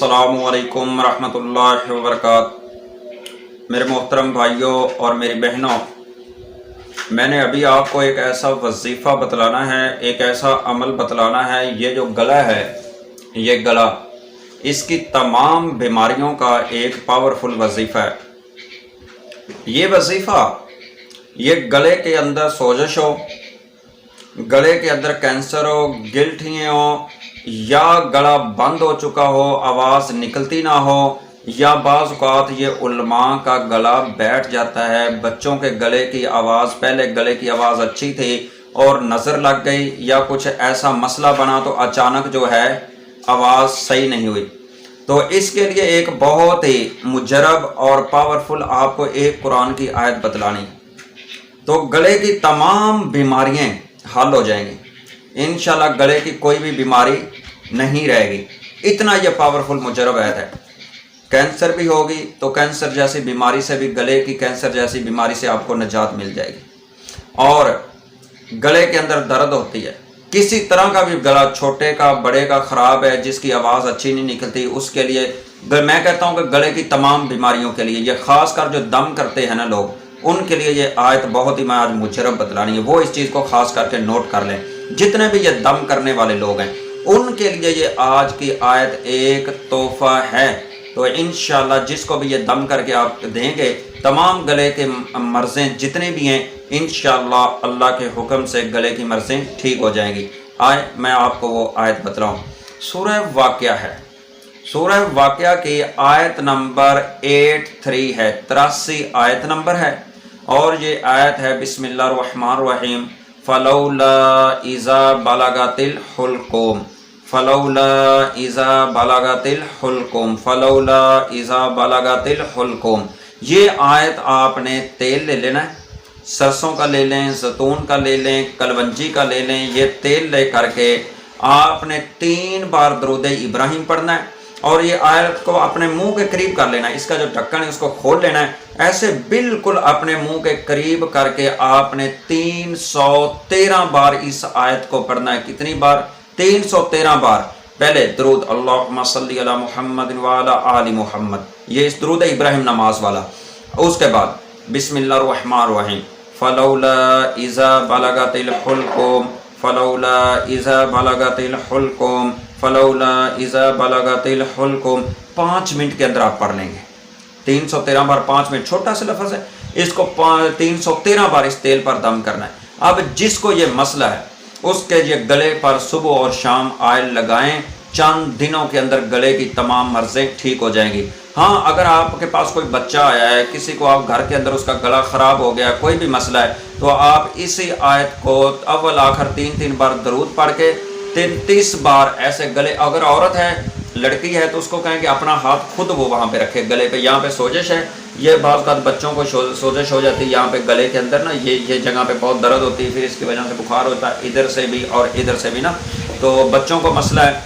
अस्सलामु अलैकुम रहमतुल्लाहि वबरकातुहू। मेरे मोहतरम भाइयों और मेरी बहनों, मैंने अभी आपको एक ऐसा वजीफ़ा बतलाना है, एक ऐसा अमल बतलाना है। ये जो गला है, ये गला, इसकी तमाम बीमारियों का एक पावरफुल वजीफ़ा है। ये वजीफ़ा, ये गले के अंदर सोजश हो, गले के अंदर कैंसर हो, गिल्टियाँ हो, या गला बंद हो चुका हो, आवाज़ निकलती ना हो, या बाज़ औक़ात ये उलमा का गला बैठ जाता है। बच्चों के गले की आवाज़, पहले गले की आवाज़ अच्छी थी और नज़र लग गई या कुछ ऐसा मसला बना तो अचानक जो है आवाज़ सही नहीं हुई। तो इसके लिए एक बहुत ही मुजरब और पावरफुल आपको एक कुरान की आयत बतलानी, तो गले की तमाम बीमारियां हल हो जाएंगी इंशाल्लाह। गले की कोई भी बीमारी नहीं रहेगी, इतना यह पावरफुल मुजरब आयत है। कैंसर भी होगी तो कैंसर जैसी बीमारी से भी, गले की कैंसर जैसी बीमारी से आपको निजात मिल जाएगी। और गले के अंदर दर्द होती है, किसी तरह का भी गला, छोटे का बड़े का ख़राब है, जिसकी आवाज़ अच्छी नहीं निकलती, उसके लिए मैं कहता हूँ कि गले की तमाम बीमारियों के लिए, ये ख़ास कर जो दम करते हैं ना लोग, उनके लिए ये आयत बहुत ही मैं आज मुजरब बतलानी है। वो इस चीज़ को ख़ास करके नोट कर लें। जितने भी ये दम करने वाले लोग हैं उनके लिए ये आज की आयत एक तोहफ़ा है। तो इंशाल्लाह जिसको भी ये दम करके आप देंगे, तमाम गले के मर्ज़ें जितने भी हैं इंशाल्लाह अल्लाह के हुक्म से गले की मर्ज़ें ठीक हो जाएंगी। आए मैं आपको वो आयत बतलाऊँ। सूरह वाक़िया है, सूरह वाक़िया की आयत नंबर 83 है, 83 आयत नंबर है। और ये आयत है बिस्मिल्लाहिर्रहमानिर्रहीम, फलौला इज़ा बलगतिल हुल्क़ूम, फलौला इज़ा बलगतिल हुल्क़ूम, फलौला इज़ा बलगतिल हुल्क़ूम। ये आयत आपने तेल ले लेना है, सरसों का ले लें, ज़ैतून का ले लें, कलवंजी का ले लें। ये तेल ले करके आपने 3 बार दरूद इब्राहिम पढ़ना है और ये आयत को अपने मुंह के करीब कर लेना है। इसका जो ढक्कन है उसको खोल लेना है, ऐसे बिल्कुल अपने मुंह के करीब करके आपने 313 बार इस आयत को पढ़ना है। कितनी बार? 313 बार। पहले दरूद अल्लाहुम्मा सल्ली अला मुहम्मद व अला आलि मुहम्मद, ये इस दरूद इब्राहिम नमाज वाला। उसके बाद बिस्मिल्लाहिर्रहमानिर्रहीम, फलौला इज़ा बलगतिल हुल्क़ूम, फलौला इज़ा बलगतिल हुल्क़ूम, फलौला इज़ा बलगतिल हुल्क़ूम। 5 मिनट के अंदर आप पढ़ लेंगे। 313 बार 5 मिनट, छोटा सा लफ्ज़ है, इसको 313 बार इस तेल पर दम करना है। अब जिसको ये मसला है उसके ये गले पर सुबह और शाम आयल लगाएं, चंद दिनों के अंदर गले की तमाम मर्ज़ें ठीक हो जाएंगी। हाँ, अगर आपके पास कोई बच्चा आया है, किसी को आप घर के अंदर उसका गला ख़राब हो गया, कोई भी मसला है, तो आप इसी आयत को अव्वल आखिर 3 बार दरूद पढ़ के 33 बार ऐसे गले, अगर औरत है, लड़की है, तो उसको कहें कि अपना हाथ खुद वो वहाँ पे रखे गले पे। यहाँ पे सोजिश है, ये बात बच्चों को सोजिश हो जाती है, यहाँ पे गले के अंदर ना ये जगह पे बहुत दर्द होती है, फिर इसकी वजह से बुखार होता है, इधर से भी और इधर से भी ना। तो बच्चों को मसला है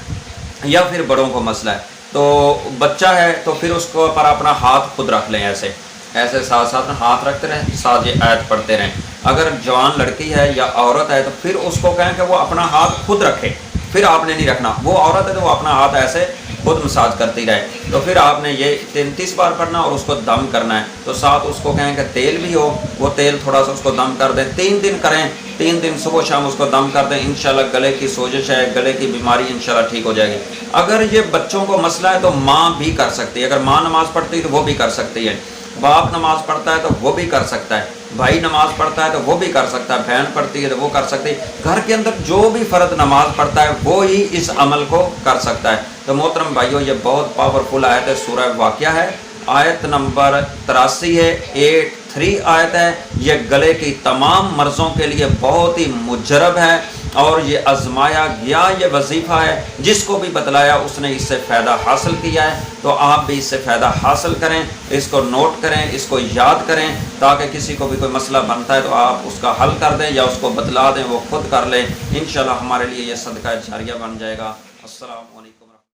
या फिर बड़ों को मसला है, तो बच्चा है तो फिर उसको पर अपना हाथ खुद रख लें, ऐसे ऐसे साथ साथ हाथ रखते रहें, साथ ये आयत पढ़ते रहें। अगर जवान लड़की है या औरत है तो फिर उसको कहें कि वो अपना हाथ खुद रखे, फिर आपने नहीं रखना। वो औरत है तो वो अपना हाथ ऐसे खुद मसाज करती रहे, तो फिर आपने ये 33 बार पढ़ना और उसको दम करना है। तो साथ उसको कहें कि तेल भी हो, वो तेल थोड़ा सा उसको दम कर दें। 3 दिन करें, 3 दिन सुबह शाम उसको दम कर दें। इंशाल्लाह गले की सोजिश है, गले की बीमारी इंशाल्लाह ठीक हो जाएगी। अगर ये बच्चों को मसला है तो माँ भी कर सकती है। अगर माँ नमाज़ पढ़ती है तो वो भी कर सकती है, बाप नमाज पढ़ता है तो वो भी कर सकता है, भाई नमाज पढ़ता है तो वो भी कर सकता है, बहन पढ़ती है तो वो कर सकती है। घर के अंदर जो भी फ़र्द नमाज पढ़ता है वो ही इस अमल को कर सकता है। तो मोहतरम भाइयों, ये बहुत पावरफुल आयत है, सूरह वाक़िया है, आयत नंबर 83 है, 83 आयत है। ये गले की तमाम मर्ज़ों के लिए बहुत ही मुजरब है और ये आजमाया गया ये वजीफ़ा है। जिसको भी बतलाया उसने इससे फ़ायदा हासिल किया है, तो आप भी इससे फ़ायदा हासिल करें, इसको नोट करें, इसको याद करें, ताकि किसी को भी कोई मसला बनता है तो आप उसका हल कर दें या उसको बतला दें, वो खुद कर लें। इंशाल्लाह हमारे लिए ये सदका जारिया बन जाएगा। अस्सलामु अलैकुम।